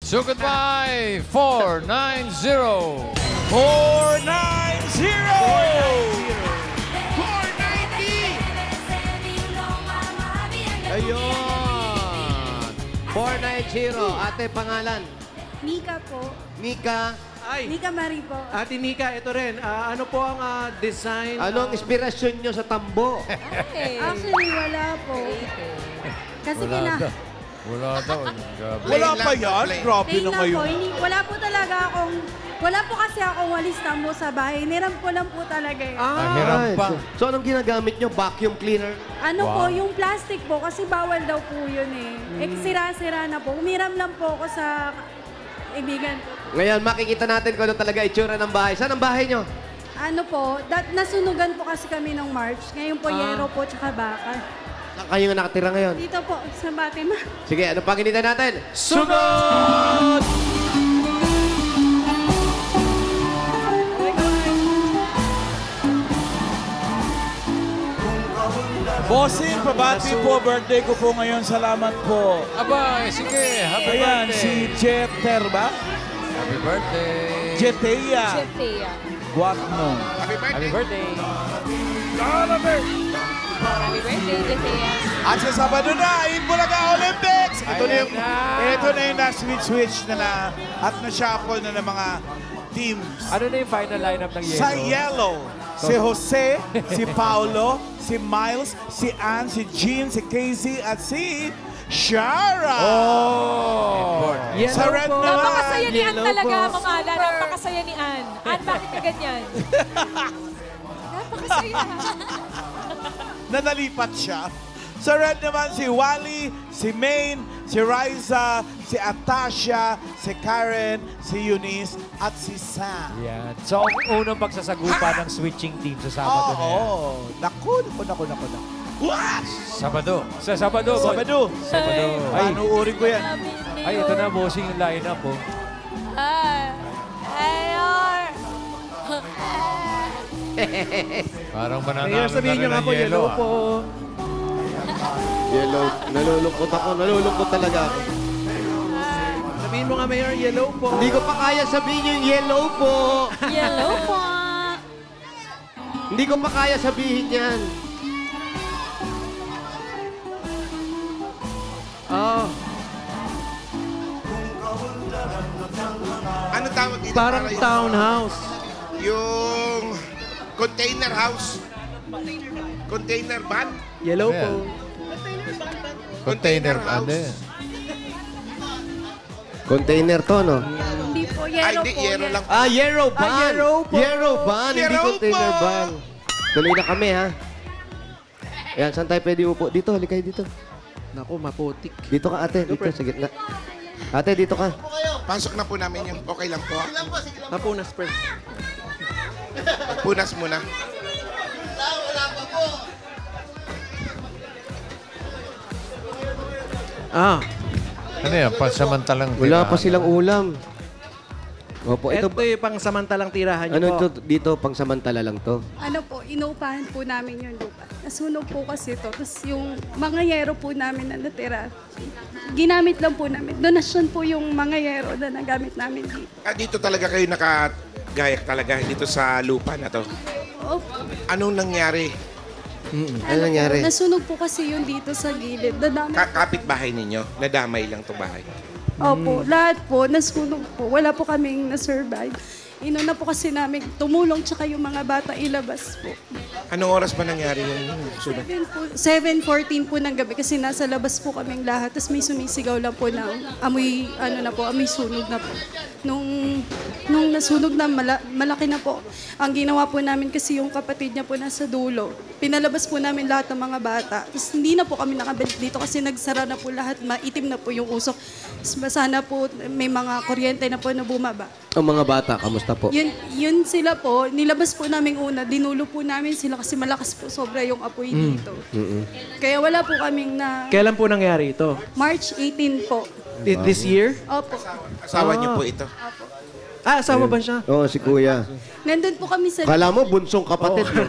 So goodbye, 490. 490! 490! Ayun. 490. Ate, pangalan? Mika po. Mika. Ay, Mika Marie po. Ate Mika, ito rin. Ano po ang design? Ano ang inspirasyon nyo sa tambo? Actually, wala po. Kasi Wala daw. Grabe. Wala pa yan? Grabe Plain na lang po. ngayon. Wala po talaga akong... Wala po kasi akong walis tambo sa bahay. Niram ko lang po talaga eh. Hiram pa. So, anong ginagamit nyo? Vacuum cleaner? Ano po, yung plastic po, kasi bawal daw po yun eh. Eh, sira-sira na po. Umiram lang po ako sa kaibigan ko. Ngayon, makikita natin kung ano talaga itsura ng bahay. Saan ang bahay nyo? Ano po, nasunugan po kasi kami ng March. Ngayon po, yero po, tsaka baka. Saan kayo nga nakatira ngayon? Dito po, sa Batima. Sige, ano pang hinintay natin? Sunod! Bossing, pabati po. Birthday ko po ngayon. Salamat po. Abay, sige. Happy Ayan, birthday. si Jeter ba? Happy birthday. Jetea. Thea. Guatno. Happy birthday. Happy birthday, Thea. At sa Sabado na, Bulaga Olympics! Ito na yung, Ayan ito na yung na-switch na at na-shuffle na ng mga teams. Ano na yung final lineup ng Yellow? Sa yellow, si Jose, si Paulo, si Miles, si Ann, si Jean, si Casey, at si Shara! Oh! Sa red naman, Napakasaya ni Ann Yellow talaga, po. Mama Ala. Napakasaya ni Ann. Ann, bakit ka ganyan? Napakasaya. nanalipat siya. Sa red naman, si Wally, si Maine, si Riza, si Atasha, si Karen, si Eunice, at si Sam. Yan. So, ang unang pagsasagupa ng switching team sa Sabado na yan. Naku. What? Sabado. Sa Sabado. Sabado. Sabado. Ay, Panuuri ko yan. ay, ito na, bossing yung lineup, oh. Parang mananalo Mayor, sabihin nyo nga po, yellow po. Yellow. Nalulungkot talaga ako. Sabihin mo nga, Mayor, yellow po. Hindi ko pa kaya sabihin yung yellow po. Yellow po. Hindi ko pa kaya sabihin yan. Oh, Ano tawag dito? parang para townhouse. yung container house. Container van. Yellow Ayan. po. Container. Ano? Container to, no? Hindi po, Ay, yero hindi. po. Yero lang. Yellow van. yellow po. Yellow van, hindi Yellow container po. van. Tuloy na kami, ha? Ayan, saan tayo pwede upo? Dito, halika kayo dito. Naku, maputik. Dito ka, ate. Dito, sa gitna. Ate, dito ka. Pasok na po namin yung okay lang po. Napunas, per. Punas muna. Ah, Ano yan? Pansamantalang Wala tirahan. pa silang ulam. Opo, ito ito yung pang samantalang tirahan nyo Ano po. to, dito, pang samantala lang to? Ano po, inuupahan po namin yung lupa. Nasunog po kasi ito. Tapos yung mga yero po namin na natira, ginamit lang po namin. Donasyon po yung mga yero na nagamit namin dito. Dito talaga kayo nakagayak talaga dito sa lupa na to. Oh, Anong nangyari? Ano nangyari? nasunog po kasi yung dito sa gilid. Dadami. Kapit-bahay ninyo. Nadamay lang to bahay. Opo, lahat po, nasunog po. Wala po kaming na-survive. Inuna po kasi namin tumulong tsaka yung mga bata ilabas po. Anong oras ba nangyari yung sunog? 7:14 po ng gabi kasi nasa labas po kaming lahat. Tapos may sumisigaw lang po na amoy, amoy sunog na po. Nung nasunog na, malaki na po. Ang ginawa po namin kasi yung kapatid niya po nasa dulo. Pinalabas po namin lahat ng mga bata. Tapos hindi na po kami nakabalik dito kasi nagsara na po lahat. Maitim na po yung usok. Tapos basa na po, may mga kuryente na po na bumaba. Ang mga bata, kamusta po? Yun sila po, nilabas po namin una, dinulo po namin sila kasi malakas po sobra yung apoy dito. Kaya wala po kaming na Kailan po nangyari ito? March 18 po. This year? Opo. Asawa niyo po ito. Ah, asawa ba siya? Oo, si kuya. Nandun po kami sa... Kala mo, bunsong kapatid mo.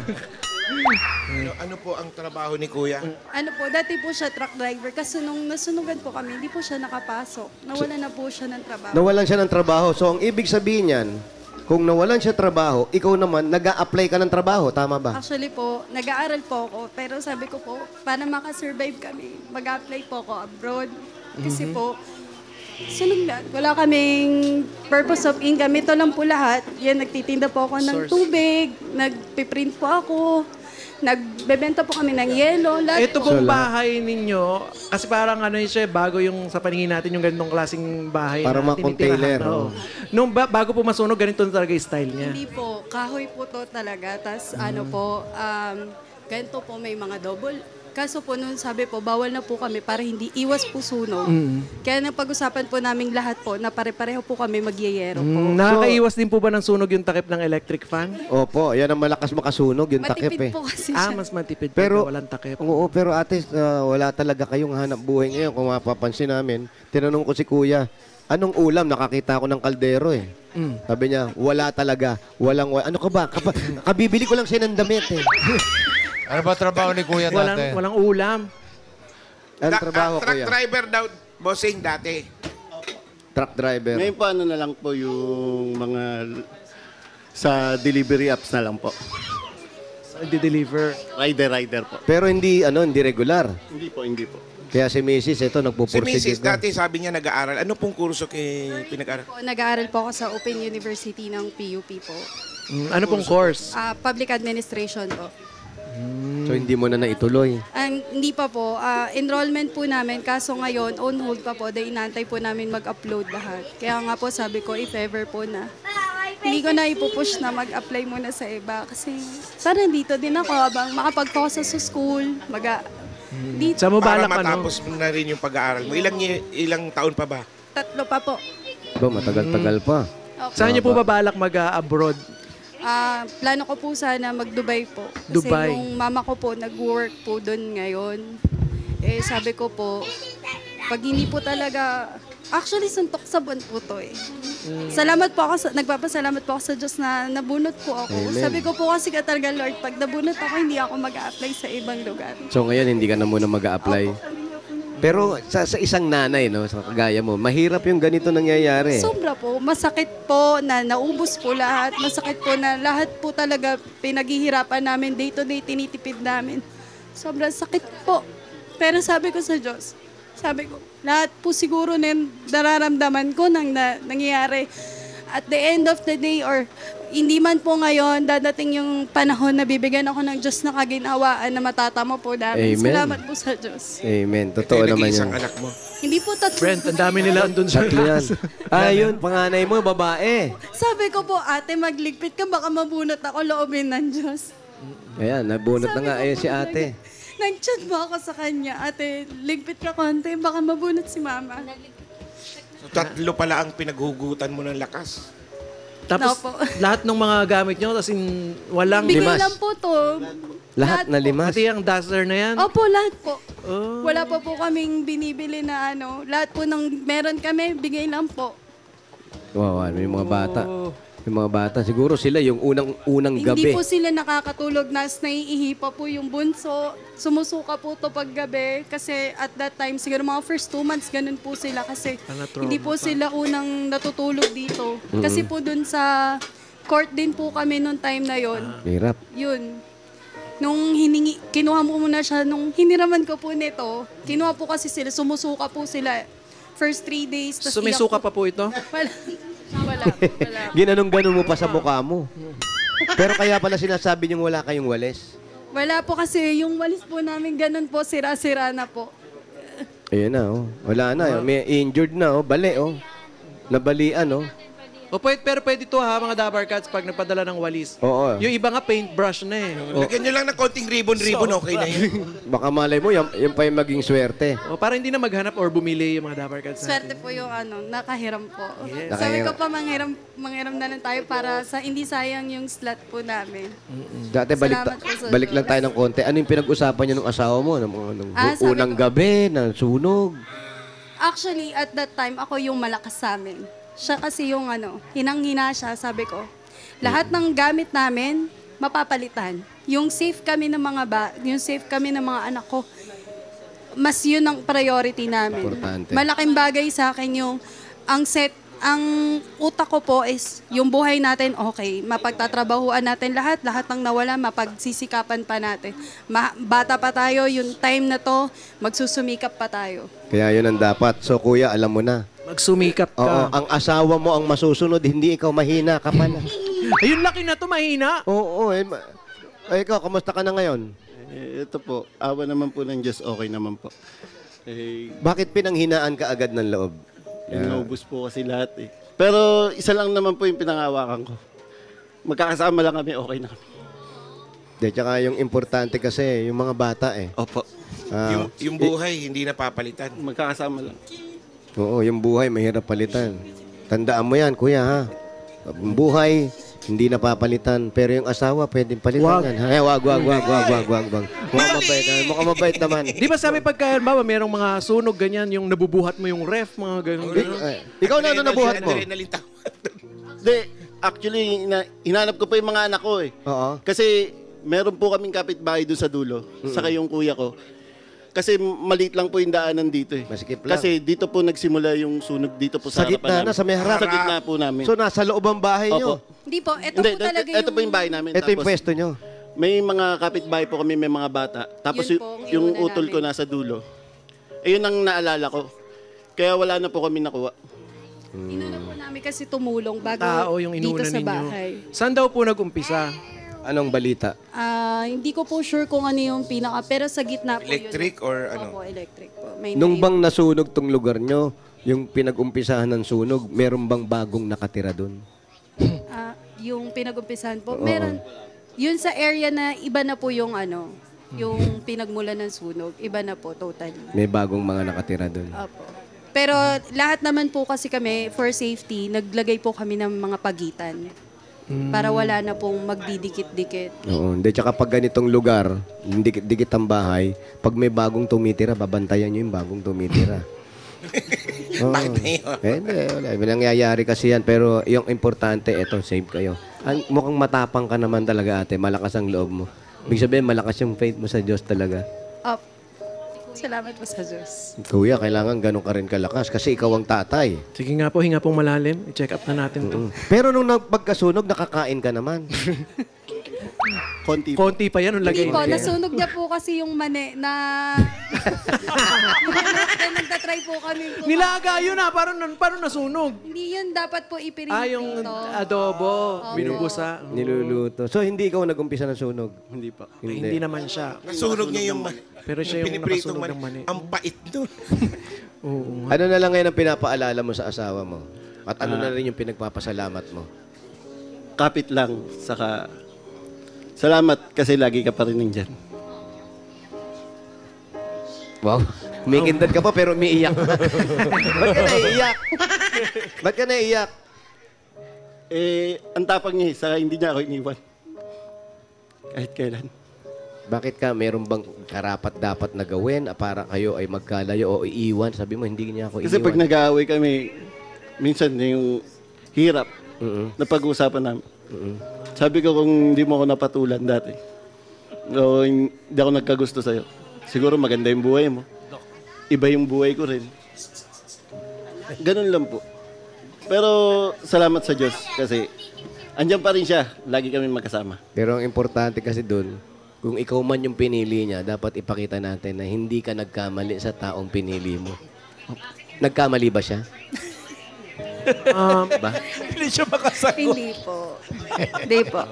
Ano po ang trabaho ni Kuya? Ano po, dati po siya truck driver. Kasi nung nasunugan po kami, hindi po siya nakapasok. Nawala na po siya ng trabaho. Nawalan siya ng trabaho. So, ang ibig sabihin niyan, kung nawalan siya trabaho, ikaw naman, nag-a-apply ka ng trabaho. Tama ba? Actually po, nag-aaral po ako. Pero sabi ko po, para makasurvive kami, mag-apply po ako abroad. Kasi po, sunog na. Wala kaming purpose of income. Ito lang po lahat. Yan, nagtitinda po ako ng tubig. Nagpiprint po ako. Nagbebenta po kami ng yelo. Lahat Ito po. pong bahay ninyo, kasi parang ano yun siya, bago yung sa paningin natin yung ganitong klaseng bahay Para na mga-container, tinitirahan. Oo. Nung bago po masunog, ganito na talaga yung style niya. Hindi po. Kahoy po to talaga. Tapos ano po, ganito po may mga double. Kaso po noon sabi po, bawal na po kami para hindi iwas po sunog. Kaya napag-usapan po naming lahat po na pare-pareho po kami magyayero po. Nakakaiwas din po ba ng sunog yung takip ng electric fan? Opo, yan ang malakas makasunog, yung takip Matipid eh. po kasi siya. Mas matipid Pero, pagka walang takip. Oo, pero ate, wala talaga kayong hanap buhay ngayon. Kung mapapansin namin, tinanong ko si Kuya, anong ulam? Nakakita ko ng kaldero eh. Sabi niya, wala talaga. Ano ka ba? Kabibili ko lang siya ng damit eh. Ano ba trabaho ni Kuya dati? Walang ulam. Ang trabaho, Truck Kuya? driver daw, bossing dati. Truck driver. Ngayon po ano na lang po yung mga sa delivery apps na lang po. I-deliver. Rider po. Pero hindi regular. Hindi po. Kaya si Mrs. ito Si nagpupursige Mrs. dati sabi niya nag-aaral. Ano pong kurso pinag-aaral? Po, nag-aaral po ako sa Open University ng PUP po. Ano pong course? Public Administration po. So hindi mo na naituloy. Hindi pa po. Enrollment po namin. Kaso ngayon, on hold pa po. Dahil inaantay po namin mag-upload lahat. Kaya nga po sabi ko, if ever po na. Hindi ko na ipupush na mag-apply muna sa iba. Kasi sana dito din ako habang makapag-focus sa school. Dito. Sa mo Para balak matapos na rin yung pag-aaral mo. Ilang taon pa ba? 3 pa po. Matagal-tagal pa. Okay. Saan niyo po ba balak mag-abroad? Plano ko po sana mag-Dubai po. Kasi Dubai. yung mama ko po nag-work po doon ngayon. Eh sabi ko po, pag hindi po talaga, actually suntok sa buwan po to eh. Salamat po ako, nagpapasalamat po ako sa Diyos na nabunot po ako. Amen. Sabi ko po kasi talaga Lord, pag nabunot ako, hindi ako mag-a-apply sa ibang lugar. So ngayon hindi ka na muna mag-a-apply. Pero sa isang nanay, no, sa kagaya mo, mahirap yung ganito nangyayari. Sobra po. Masakit po na naubos po lahat. Masakit po na lahat po talaga pinaghihirapan namin. Day to day tinitipid namin. Sobrang sakit po. Pero sabi ko sa Diyos, sabi ko, lahat po siguro na nararamdaman ko nang nangyayari. At the end of the day or hindi man po ngayon, dadating yung panahon na bibigyan ako ng Diyos na kaginhawaan na matatamo po namin. Amen. Salamat po sa Diyos. Amen. Totoo Ito yung naman nag-iisang yun. anak mo. Hindi po tatlo. Brent, ang dami nila andun sa Tatlo yan. Yun, panganay mo, babae. Sabi ko po, ate, magligpit ka, baka mabunot ako loobin ng Diyos. Ayan, nabunot na nga. Ayan si ate. Nag-chat mo ako sa kanya, ate, ligpit ka konti, baka mabunot si mama. So, 3 pala ang pinaghugutan mo ng lakas. Tapos Opo. lahat ng mga gamit nyo, tas walang Bigay limas. lang po to. Lahat na po. limas. Pati ang dazzler na yan. Opo, lahat po. Oh. Wala pa po kaming binibili na ano. Lahat po ng meron kami, bigay lang po. Wow, may mga bata. Yung mga bata, siguro sila yung unang gabi. Hindi po sila nakakatulog, naiihi pa po yung bunso. Sumusuka po to paggabi kasi at that time, siguro mga first 2 months, ganun po sila kasi hindi po sila unang natutulog dito. Kasi po dun sa court din po kami nung time na yon. Hirap. Yun. Nung kinuha mo muna siya, nung hiniraman ko po nito, kinuha po kasi sila, sumusuka po sila. First 3 days. tas Sumisuka iyak pa po ito? Wala. Ginanong-ganon mo pa sa mukha mo. Pero kaya pala sinasabi niyong wala kayong walis. Wala po kasi yung walis po namin ganun po, sira-sira na po. Ayun na, oh. Wala na. May injured na, oh. Bali, oh. Nabalian, oh. Pero pwede to ha, mga Dabar Cats, pag nagpadala ng walis. Oo. Yung iba nga paintbrush na eh. Lagyan nyo lang ng konting ribbon-ribbon, okay na yun. Baka malay mo, yan pa yung maging swerte. O, para hindi na maghanap or bumili yung mga Dabar Cats Swerte natin. po yung nakahiram po. Yes. Sabi Nakahiram. ko pa, manghiram na lang tayo para sa hindi sayang yung slot po namin. Dati Salamat po sa balik Diyos. lang tayo ng konti. Ano yung pinag-usapan niyo ng asawa mo? Nung Sabi unang ko- gabi, ng sunog. Actually, at that time, ako yung malakas sa amin. Siya kasi yung hinang-hina siya, sabi ko. Lahat ng gamit namin, mapapalitan. yung safe kami ng mga anak ko, mas yun ang priority namin. Importante. Malaking bagay sa akin yung ang utak ko po is yung buhay natin okay, mapagtatrabahuan natin lahat ng nawala mapagsisikapan pa natin. Bata pa tayo, yung time na to magsusumikap pa tayo. Kaya yun ang dapat. So kuya, alam mo na. Magsumikap ka. Oo, ang asawa mo ang masusunod, hindi ikaw mahina ka pala. Ayun, laki na to, mahina. Oo, ikaw, kamusta ka na ngayon? Ito po, awa naman po ng Diyos, okay naman po. Bakit pinanghinaan ka agad ng loob? Naubos po kasi lahat eh. Pero isa lang naman po yung pinangawakan ko. Magkakasama lang kami, okay na kami. Tsaka yung importante kasi, yung mga bata eh. Opo. Yung buhay, hindi napapalitan. Magkakasama lang. Oo, yung buhay, mahirap palitan. Tandaan mo yan, kuya, ha? Yung buhay, hindi napapalitan. Pero yung asawa, pwedeng palitan yan. Wag. Mukhang mabait naman. Di ba sabi pagka, bawa, merong mga sunog, ganyan, yung nabubuhat mo yung ref, mga ganyan. Ikaw na, ano nabuhat mo? Hindi, actually, hinanap ko pa yung mga anak ko eh. Oo. Kasi meron po kaming kapitbahay doon sa dulo, saka yung kuya ko. Kasi maliit lang po yung daanan dito eh. Masikip lang. Kasi dito po nagsimula yung sunog dito po sa Sa gitna na, sa may harap. Sa gitna po namin. So, nasa loob ang bahay nyo? Hindi po, ito po talaga Ito po yung bahay namin. Ito yung Tapos, pwesto nyo? may mga kapitbahay po kami, may mga bata. Tapos Yun po, ang yung iuna utol ko namin. nasa dulo. Ayun ang naalala ko. Kaya wala na po kami nakuha. Inuna po namin kasi tumulong bago Tao yung dito inuna sa ninyo. bahay. Saan daw po nag-umpisa? Anong balita? Hindi ko po sure kung ano yung pero sa gitna po Electric yun. or ano? Opo, electric po. May Nung bang nasunog tong lugar nyo, yung pinag-umpisahan ng sunog, meron bang bagong nakatira doon? yung pinag-umpisahan po, meron. Yun sa area na iba na po yung yung pinagmulan ng sunog. Iba na po, totally. May bagong mga nakatira doon. Opo. Pero lahat naman po kasi kami, for safety, naglagay po kami ng mga pagitan. Para wala na pong magdidikit-dikit. Oo, hindi. Tsaka pag ganitong lugar, dikit-dikit ang bahay, pag may bagong tumitira, babantayan nyo yung bagong tumitira. Bakit na yun? Hindi, wala. May nangyayari kasi yan. Pero yung importante, eto, save kayo. Mukhang matapang ka naman talaga, ate. Malakas ang loob mo. Ibig sabihin, malakas yung faith mo sa Diyos talaga. Salamat po sa Diyos. Kuya, kailangan ganun ka rin kalakas kasi ikaw ang tatay. Sige nga po, hinga pong malalim. I-check up na natin to. Pero nung pagkasunog, nakakain ka naman. Konti po. Konti pa yan, nung lagay Hindi po, niya. nasunog niya po kasi yung mani na... Nagtatry po kami. Nilaga yun paano nasunog? Hindi yun dapat po ipirin Yung adobo, binubusa. Niluluto. So, hindi ikaw nag-umpisa ng sunog? Hindi pa. Hindi naman siya. Nasunog niya yung Pero siya yung pinipritong nakasunog ng mani. Ang pait doon. Oo. Ano na lang ngayon ang pinapaalala mo sa asawa mo? At ano na rin yung pinagpapasalamat mo? Kapit lang. Saka, salamat kasi lagi ka pa rin nandyan. Wow. Umikindad ka pa pero umiiyak. Ba't ka naiiyak? Ba't ka naiiyak? Ang tapang niya, saka hindi niya ako iniwan. Kahit kailan. Bakit ka? Meron bang karapat dapat na gawin para kayo ay magkalayo o iiwan? Sabi mo, hindi niya ako Kasi iniwan. pag nag-aaway kami, minsan yung hirap na pag-uusapan namin. Sabi ko kung hindi mo ako napatulan dati, o hindi ako nagkagusto sa'yo, siguro maganda yung buhay mo. Iba yung buhay ko rin. Ganun lang po. Pero salamat sa Diyos kasi andyan pa rin siya. Lagi kami magkasama. Pero ang importante kasi doon, kung ikaw man yung pinili niya, dapat ipakita natin na hindi ka nagkamali sa taong pinili mo. Nagkamali ba siya? Ba? Hindi siya makasagot. Hindi po. Hindi po.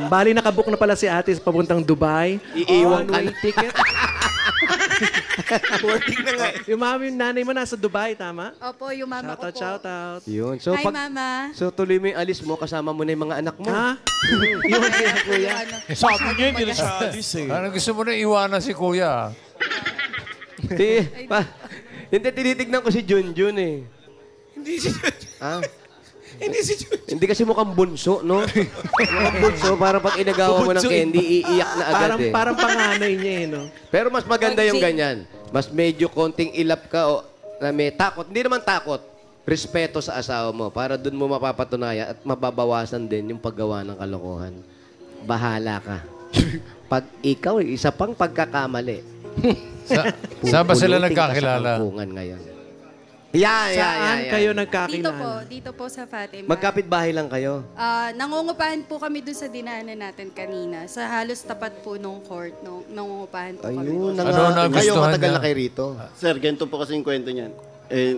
Bali, nakabook na pala si ate sa papuntang Dubai. Iiwan ka One-way ticket. Working na nga. Yung mami, yung nanay mo nasa Dubai, tama? Opo, yung mama ko po. Shout out. Yun. So, Hi, Mama. So, tuloy mo yung alis mo, kasama mo na yung mga anak mo. Ha? Yun siya, kuya. Sabi niya, hindi na siya alis eh. Ano gusto mo na iwanan si kuya? Hindi, tinitignan ko si Junjun eh. Hindi si Ah? Hindi si Hindi kasi mukhang bunso, no? Mukhang bunso, parang pag inagawa mo ng candy, iiyak na agad Parang, eh. parang panganay niya eh, no? Pero mas maganda yung ganyan. Mas medyo konting ilap ka o na may takot. Hindi naman takot. Respeto sa asawa mo para dun mo mapapatunayan at mababawasan din yung paggawa ng kalokohan. Bahala ka. Pag ikaw, isa pang pagkakamali. Saan ba sila Pupulutin ka sa nagkakilala? kampungan ngayon. Yan. Saan kayo Dito po, nagkakilala? dito po sa Fatima. Magkapit-bahay lang kayo. Nangungupahan po kami doon sa dinaanan natin kanina. Sa halos tapat po nung court, nangungupahan po kami. Ayun, Ano kayo nagustuhan matagal niya? na kayo rito. Sir, ganito po kasi yung kwento niyan.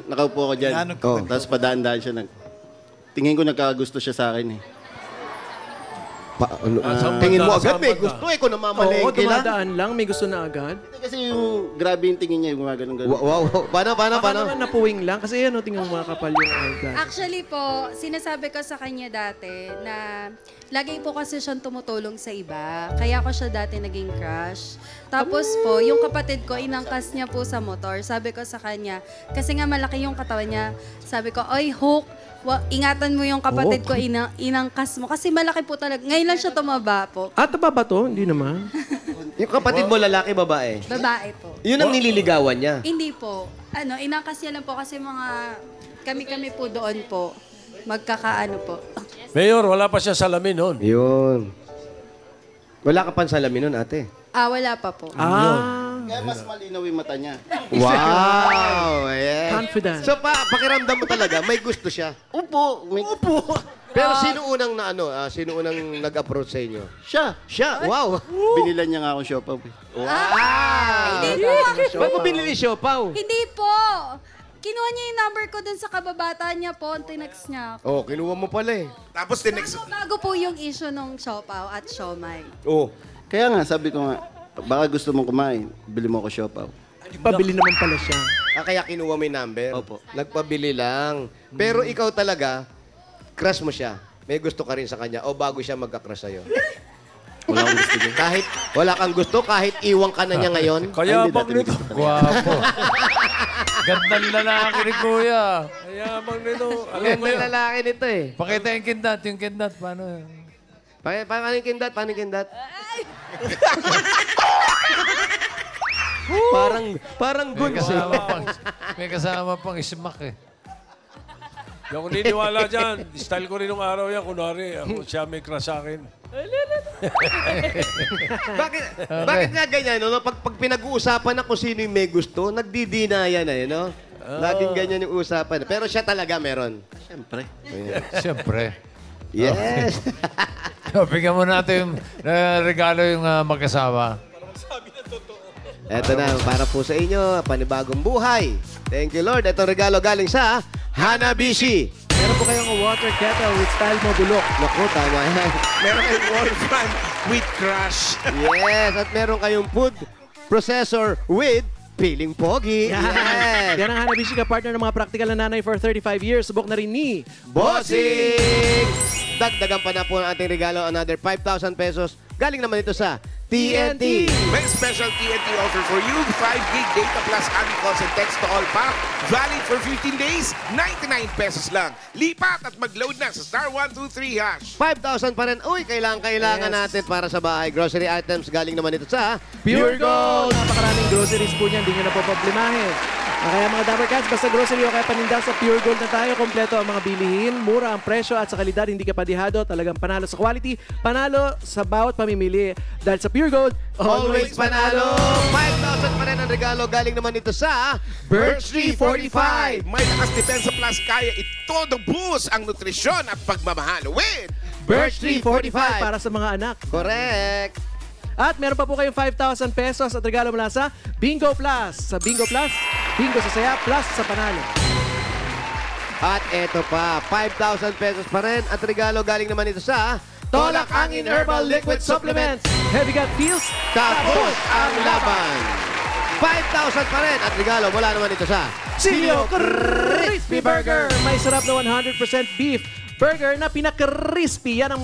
Nakaupo ako dyan. Oh. Tapos padaan-daan siya. Tingin ko nagkagusto siya sa akin eh. Tingin mo agad, may gusto eh. Kung Oo, namamalengke lang. dumadaan lang. May gusto na agad. Kasi yung grabe yung tingin niya, yung mga ganun-ganun. Wow. Paano? Baka naman napuwing lang. Kasi ano, tingnan mo mga kapal yung eyeglass. Actually po, sinasabi ko sa kanya dati na lagi po kasi siyang tumutulong sa iba. Kaya ko siya dati naging crush. Tapos po, yung kapatid ko, inangkas niya po sa motor. Sabi ko sa kanya, kasi nga malaki yung katawan niya. Sabi ko, oy, Hook, ingatan mo yung kapatid ko, inangkas mo. Kasi malaki po talaga. Ngayon lang siya tumaba po. Taba ba to? Hindi naman. Yung kapatid mo, lalaki, babae? Babae po. Yun ang nililigawan niya. Hindi po. Inangkas niya lang po kasi kami po doon po. Magkakaano po. Mayor, wala pa siya salamin noon. Yun. Wala ka pang salamin nun, ate. Wala pa po. Kaya mas malinaw yung mata niya. Wow! Yeah. Confident. So, pakiramdam mo talaga, may gusto siya. Upo! Pero sino unang sino unang nag-approach sa inyo? Siya. Wow. Binilan niya nga akong siopaw. Hindi po. Ba't mo binili siopaw? Hindi po. Kinuha niya yung number ko dun sa kababata niya po. Tinext niya ako. Oh, kinuha mo pala eh. Tapos the next... Bago po yung issue ng siopaw at siomay. Oh. Kaya nga, sabi ko nga, baka gusto mong kumain, bili mo ako siopaw. Pabili naman pala siya. Kaya kinuha mo yung number? Opo. Nagpabili lang. Pero ikaw talaga, crush mo siya. May gusto ka rin sa kanya o bago siya magka-crush sa'yo? Wala akong gusto niya. Kahit wala kang gusto, kahit iwang ka na niya ngayon? Kaya Hindi, bang dati may nito? gusto talaga. Guwapo. Gandang lalaki ni Kuya. Kaya bang nito? Alam Alam mo mo yan. lalaki nito eh. Pakita yung kindat. Paano yun? Paano yung kindat? Parang May guns eh. kasama pang smack eh. Hindi ako niniwala dyan. Style ko rin nung araw yan. Kunwari, ako siya may crush sa akin. Bakit nga ganyan, no? Pag pinag-uusapan na kung sino yung may gusto, nagdidinayan na yun, no? Laging ganyan yung usapan. Pero siya talaga meron. Siyempre. Siyempre. Yes. Bigyan mo natin yung regalo yung magkasama. Eto na, para po sa inyo, panibagong buhay. Thank you, Lord. Ito regalo galing sa Hanabishi. Meron po kayong water kettle with style mo bulok. Naku, tama yan. Meron kayong Wolfram with crush. Yes, at meron kayong food processor with Piling Pogi. Yes. Yan ang Hanabishi ka partner ng mga practical na nanay for 35 years. Subok na rin ni Bossing! Dagdagan pa na po ang ating regalo, another 5,000 pesos. Galing naman ito sa TNT. May special TNT offer for you. 5 gig data plus any calls and text to all pack. Valid for 15 days. 99 pesos lang. Lipat at mag-load na sa star 123 hash. 5,000 pa rin. Uy, kailangan natin para sa bahay. Grocery items, galing naman ito sa Pure Gold. Napakaraming groceries po niyan. Hindi nyo na po problemahin. Kaya mga Dabber Cats, basta grocery o kaya paninda sa Pure Gold na tayo. Kompleto ang mga bilihin, mura ang presyo at sa kalidad, hindi ka padihado. Talagang panalo sa quality, panalo sa bawat pamimili. Dahil sa Pure Gold, Always panalo! 5,000 pa rin ang regalo. Galing naman ito sa Birch Tree 45. May lakas depensa plus kaya ito boost ang nutrisyon at pagmamahal with Birch Tree 45. para sa mga anak. Correct. At meron pa po kayong 5,000 pesos at regalo mula sa Bingo Plus. Sa Bingo Plus, Bingo sa saya, plus sa panalo. At eto pa, 5,000 pesos pa rin. At regalo galing naman ito sa Tolak Angin Herbal Liquid Supplements. Heavy gut feels, Tapos ang laban. 5,000 pa rin. At regalo mula naman ito sa Silio Crispy Burger. May sarap na 100% beef burger na pinaka-crispy. Yan ang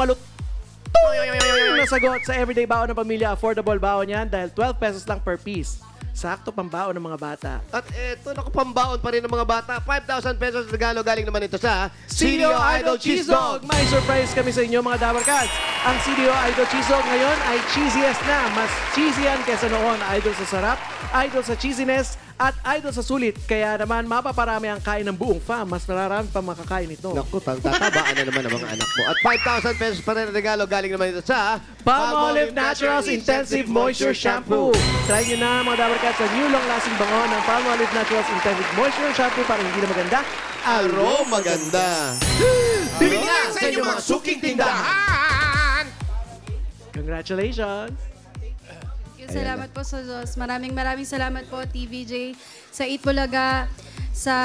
na sagot sa everyday baon ng pamilya. Affordable baon yan dahil 12 pesos lang per piece. Sakto pambaon ng mga bata. At eto, naku, pambaon pa rin ng mga bata. 5,000 pesos regalo galing naman ito sa CDO Idol Cheese Dog. May surprise kami sa inyo mga Dabber Cats. Ang CDO Idol Cheese Dog ngayon ay cheesiest na. Mas cheesy yan kesa noon. Idol sa sarap, idol sa cheesiness, at idol sa sulit. Kaya naman mapaparami ang kain ng buong fam. Mas mararami pa makakain ito. Naku, tatabaan na naman ang mga anak mo. At 5,000 pesos pa rin ang regalo galing naman ito sa Palmolive Naturals Intensive Moisture Shampoo. Try nyo na mga Dabber Cats sa new long-lasting bango ng Palmolive Naturals Intensive Moisture Shampoo para hindi na maganda. Aroma Ganda. Bili na sa inyong mga suking tindahan! Congratulations! Salamat po sa Diyos. Maraming salamat po, TVJ, sa Eat Bulaga, sa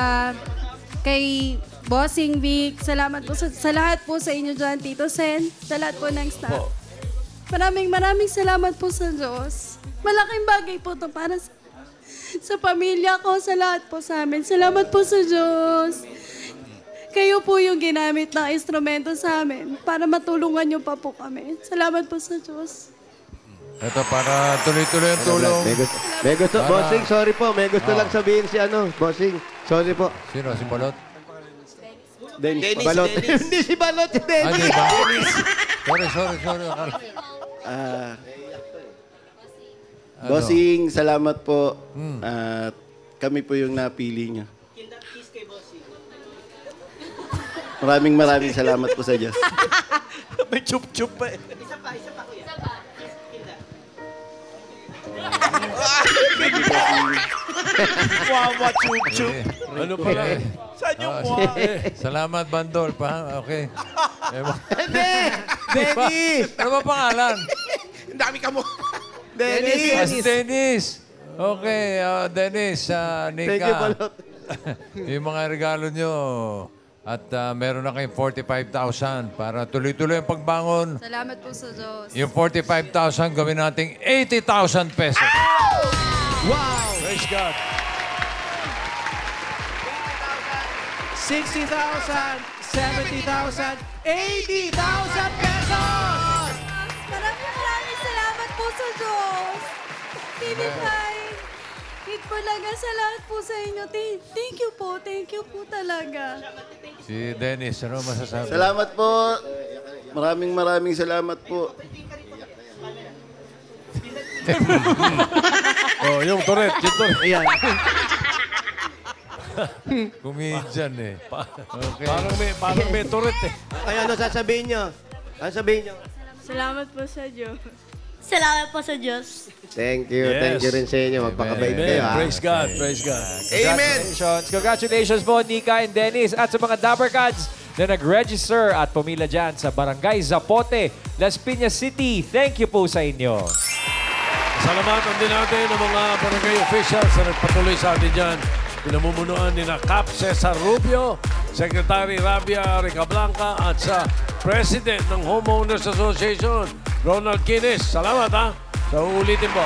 kay Bossing Vic. Salamat po sa lahat po sa inyo dyan, Tito Sen, sa lahat po ng staff. Maraming salamat po sa Diyos. Malaking bagay po ito para sa pamilya ko, sa lahat po sa amin. Salamat po sa Diyos. Kayo po yung ginamit na instrumento sa amin para matulungan niyo pa po kami. Salamat po sa Diyos. Ito para tuloy-tuloy ang tulong. May gusto, Bossing, sorry po. May gusto lang sabihin si Bossing. Sorry po. Sino? Si Balot? Dennis. Balot. Hindi si Balot, si Dennis. Di ba? Sorry. Bossing, salamat po. At kami po yung napili niyo. Maraming salamat po sa Diyos. May chup-chup pa eh. Wawa chup-chup. Ano pala? Saan yung wawa? Salamat, Bandol. Okay. Hindi! Dennis! Ano ba pangalan? Ang dami ka mo. Si Dennis. Okay, Dennis, Nika. Thank you, Balot. Yung mga regalo nyo. At meron na kayong 45,000 para tuloy-tuloy ang pagbangon. Salamat po sa Diyos. Yung 45,000 gawin nating 80,000 pesos. Wow! Praise God. 60,000, 70,000, 80,000 pesos! Maraming salamat po sa Diyos. TV5. Hit po lang sa lahat po sa inyo. Thank you po talaga. Si Dennis, ano masasabi? Salamat po. Maraming salamat po. Yung Tourette. Ayan. Comedian eh. Okay. Parang may Tourette eh. Ay, ano sasabihin nyo? Ano sabihin nyo? Salamat po sa Diyos. Salamat po sa Diyos. Thank you. Yes. Thank you rin sa inyo. Magpakabait kayo. Amen. Praise God. Praise God. Amen! Congratulations po, Nika and Dennis. At sa mga Dabber Cats na nag-register at pumila dyan sa Barangay Zapote, Las Piñas City. Thank you po sa inyo. Salamatan din natin ang mga barangay officials na nagpatuloy sa atin dyan. Pinamumunuan ni na Cap Cesar Rubio, Secretary Rabia Ricablanca at sa President ng Homeowners Association, Ronald Quines. Salamat ha. So ulitin po.